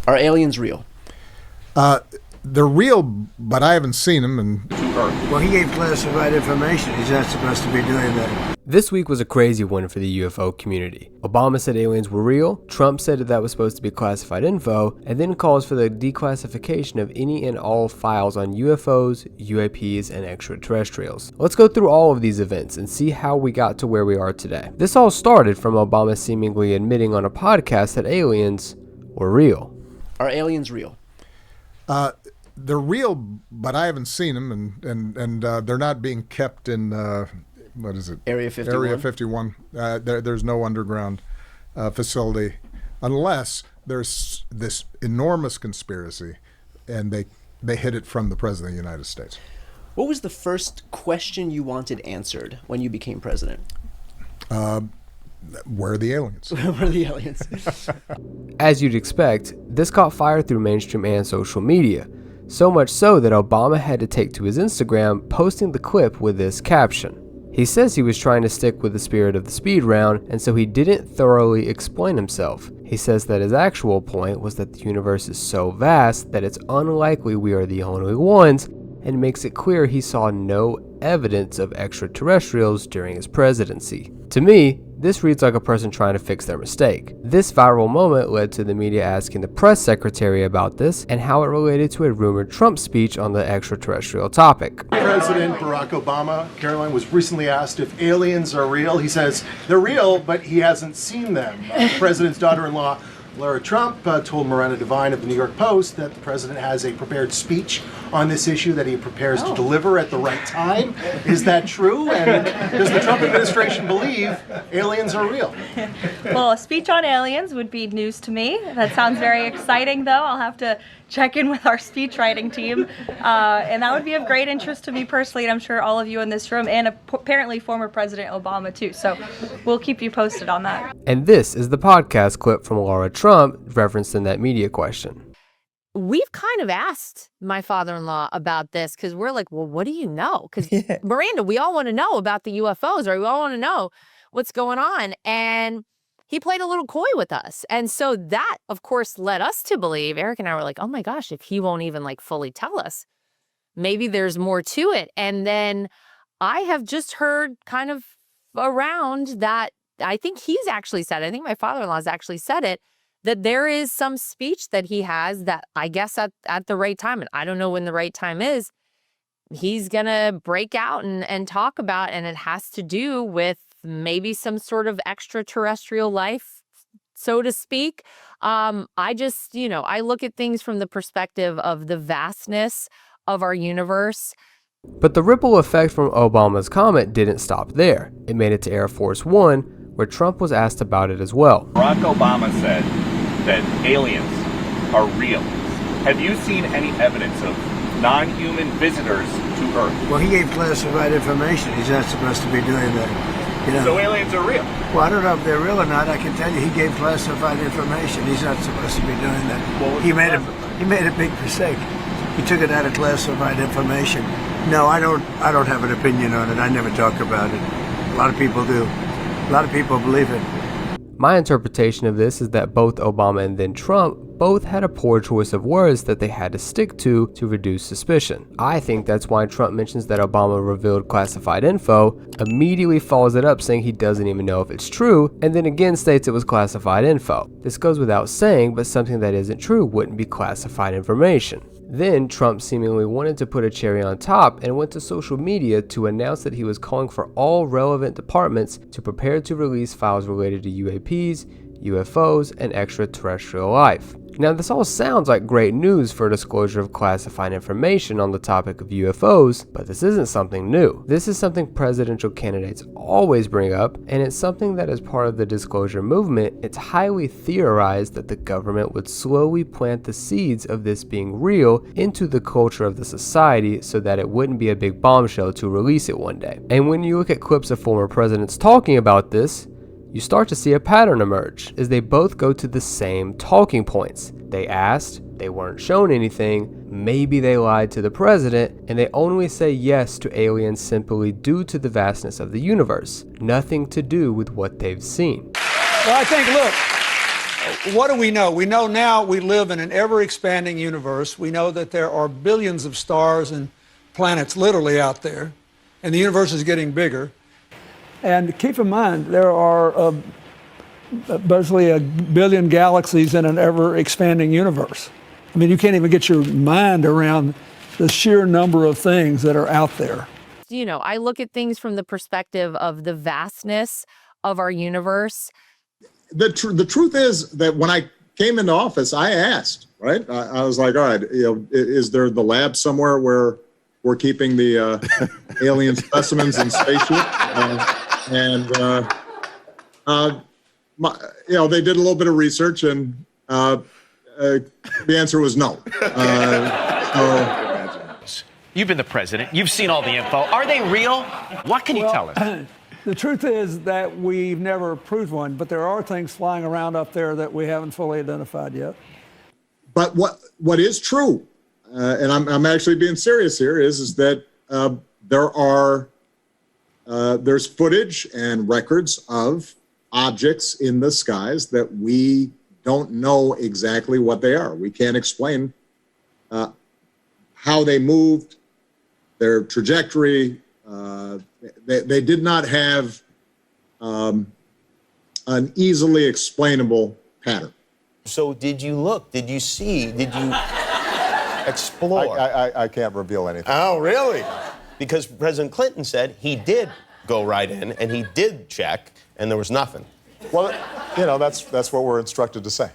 Are aliens real? They're real, but I haven't seen them. And well, he gave classified information. He's not supposed to be doing that. This week was a crazy one for the UFO community. Obama said aliens were real, Trump said that was supposed to be classified info, and then calls for the declassification of any and all files on UFOs, UAPs, and extraterrestrials. Let's go through all of these events and see how we got to where we are today. This all started from Obama seemingly admitting on a podcast that aliens were real. Are aliens real? they're real, but I haven't seen them, and they're not being kept in what is it? Area 51. Area 51. There's no underground facility, unless there's this enormous conspiracy, and they hid it from the President of the United States. What was the first question you wanted answered when you became president? Where are the aliens? Where are the aliens? As you'd expect, this caught fire through mainstream and social media, so much so that Obama had to take to his Instagram, posting the clip with this caption. He says he was trying to stick with the spirit of the speed round, and so he didn't thoroughly explain himself. He says that his actual point was that the universe is so vast that it's unlikely we are the only ones, and makes it clear he saw no evidence of extraterrestrials during his presidency. To me, this reads like a person trying to fix their mistake. This viral moment led to the media asking the press secretary about this and how it related to a rumored Trump speech on the extraterrestrial topic. President Barack Obama, Caroline, was recently asked if aliens are real. He says they're real, but he hasn't seen them. The president's daughter-in-law, Lara Trump, told Miranda Devine of the New York Post that the president has a prepared speech on this issue that he prepares to deliver at the right time. Is that true? And does the Trump administration believe aliens are real? Well, a speech on aliens would be news to me. That sounds very exciting, though. I'll have to check in with our speech writing team. And that would be of great interest to me personally, and I'm sure all of you in this room, and apparently former President Obama, too. So we'll keep you posted on that. And this is the podcast clip from Lara Trump referenced in that media question. We've kind of asked my father-in-law about this because we're like, well, what do you know? Because Miranda, we all want to know about the UFOs, or we all want to know what's going on. And he played a little coy with us. And so that, of course, led us to believe, Eric and I were like, oh my gosh, if he won't even like fully tell us, maybe there's more to it. And then I have just heard kind of around that, I think he's actually said, I think my father-in-law's actually said it, that there is some speech that he has that I guess at the right time, and I don't know when the right time is, he's going to break out and talk about, and it has to do with maybe some sort of extraterrestrial life, so to speak. I just, I look at things from the perspective of the vastness of our universe. But the ripple effect from Obama's comment didn't stop there. It made it to Air Force One, where Trump was asked about it as well. Barack Obama said that aliens are real. Have you seen any evidence of non-human visitors to Earth? Well, he gave classified information. He's not supposed to be doing that. So aliens are real? Well, I don't know if they're real or not. I can tell you he gave classified information. He's not supposed to be doing that. He made a big mistake. He took it out of classified information. No, I don't have an opinion on it. I never talk about it. A lot of people do. A lot of people believe it. My interpretation of this is that both Obama and then Trump both had a poor choice of words that they had to stick to reduce suspicion. I think that's why Trump mentions that Obama revealed classified info, immediately follows it up saying he doesn't even know if it's true, and then again states it was classified info. This goes without saying, but something that isn't true wouldn't be classified information. Then Trump seemingly wanted to put a cherry on top and went to social media to announce that he was calling for all relevant departments to prepare to release files related to UAPs, UFOs, and extraterrestrial life. Now, this all sounds like great news for disclosure of classified information on the topic of UFOs, but this isn't something new. This is something presidential candidates always bring up, and it's something that as part of the disclosure movement, it's highly theorized that the government would slowly plant the seeds of this being real into the culture of the society so that it wouldn't be a big bombshell to release it one day. And when you look at clips of former presidents talking about this, you start to see a pattern emerge, as they both go to the same talking points. They asked, they weren't shown anything, maybe they lied to the president, and they only say yes to aliens simply due to the vastness of the universe, nothing to do with what they've seen. Well, I think, look, what do we know? We know now we live in an ever-expanding universe. We know that there are billions of stars and planets literally out there, and the universe is getting bigger. And keep in mind, there are basically a billion galaxies in an ever-expanding universe. I mean, you can't even get your mind around the sheer number of things that are out there. You know, I look at things from the perspective of the vastness of our universe. The truth is that when I came into office, I asked, right? I was like, all right, is there the lab somewhere where we're keeping the alien specimens in spaceship? They did a little bit of research, and the answer was no. You've been the president. You've seen all the info. Are they real? What can you tell us? The truth is that we've never proved one, but there are things flying around up there that we haven't fully identified yet. But what is true, and I'm actually being serious here, is that there's footage and records of objects in the skies that we don't know exactly what they are. We can't explain how they moved, their trajectory. They did not have an easily explainable pattern. So did you look? Did you see? Did you explore? I can't reveal anything. Oh, really? Because President Clinton said he did go right in and he did check and there was nothing. Well, that's what we're instructed to say.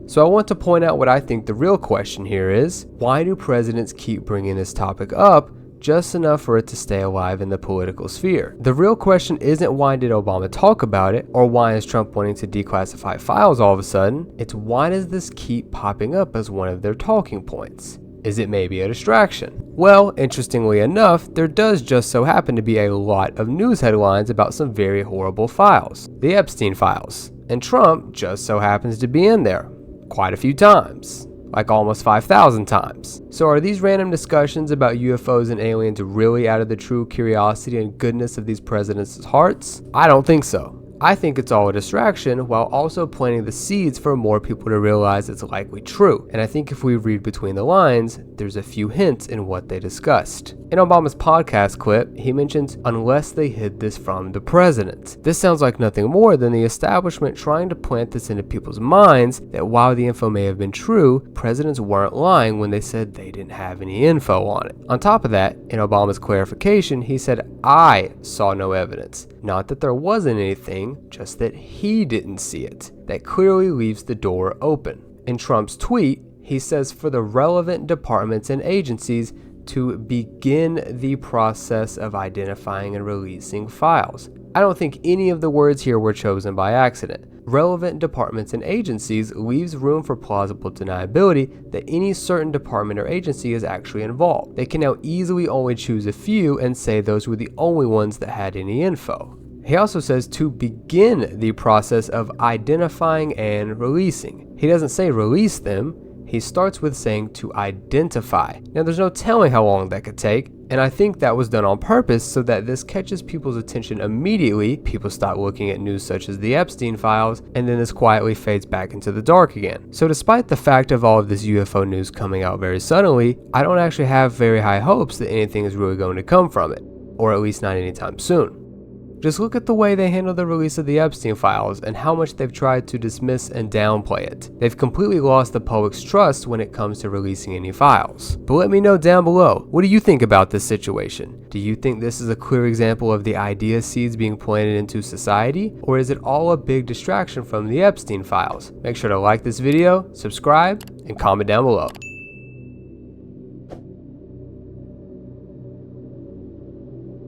So I want to point out what I think the real question here is: why do presidents keep bringing this topic up just enough for it to stay alive in the political sphere? The real question isn't why did Obama talk about it, or why is Trump wanting to declassify files all of a sudden. It's why does this keep popping up as one of their talking points? Is it maybe a distraction? Well, interestingly enough, there does just so happen to be a lot of news headlines about some very horrible files, the Epstein files, and Trump just so happens to be in there quite a few times, like almost 5,000 times. So are these random discussions about UFOs and aliens really out of the true curiosity and goodness of these presidents' hearts? I don't think so. I think it's all a distraction while also planting the seeds for more people to realize it's likely true. And I think if we read between the lines, there's a few hints in what they discussed. In Obama's podcast clip, he mentions unless they hid this from the president. This sounds like nothing more than the establishment trying to plant this into people's minds that while the info may have been true, presidents weren't lying when they said they didn't have any info on it. On top of that, in Obama's clarification, he said, I saw no evidence. Not that there wasn't anything, just that he didn't see it. That clearly leaves the door open. In Trump's tweet, he says for the relevant departments and agencies to begin the process of identifying and releasing files. I don't think any of the words here were chosen by accident. Relevant departments and agencies leaves room for plausible deniability that any certain department or agency is actually involved. They can now easily only choose a few and say those were the only ones that had any info. He also says to begin the process of identifying and releasing. He doesn't say release them. He starts with saying to identify. Now there's no telling how long that could take, and I think that was done on purpose so that this catches people's attention immediately, people stop looking at news such as the Epstein files, and then this quietly fades back into the dark again. So despite the fact of all of this UFO news coming out very suddenly, I don't actually have very high hopes that anything is really going to come from it, or at least not anytime soon. Just look at the way they handled the release of the Epstein files and how much they've tried to dismiss and downplay it. They've completely lost the public's trust when it comes to releasing any files. But let me know down below, what do you think about this situation? Do you think this is a clear example of the idea seeds being planted into society? Or is it all a big distraction from the Epstein files? Make sure to like this video, subscribe, and comment down below.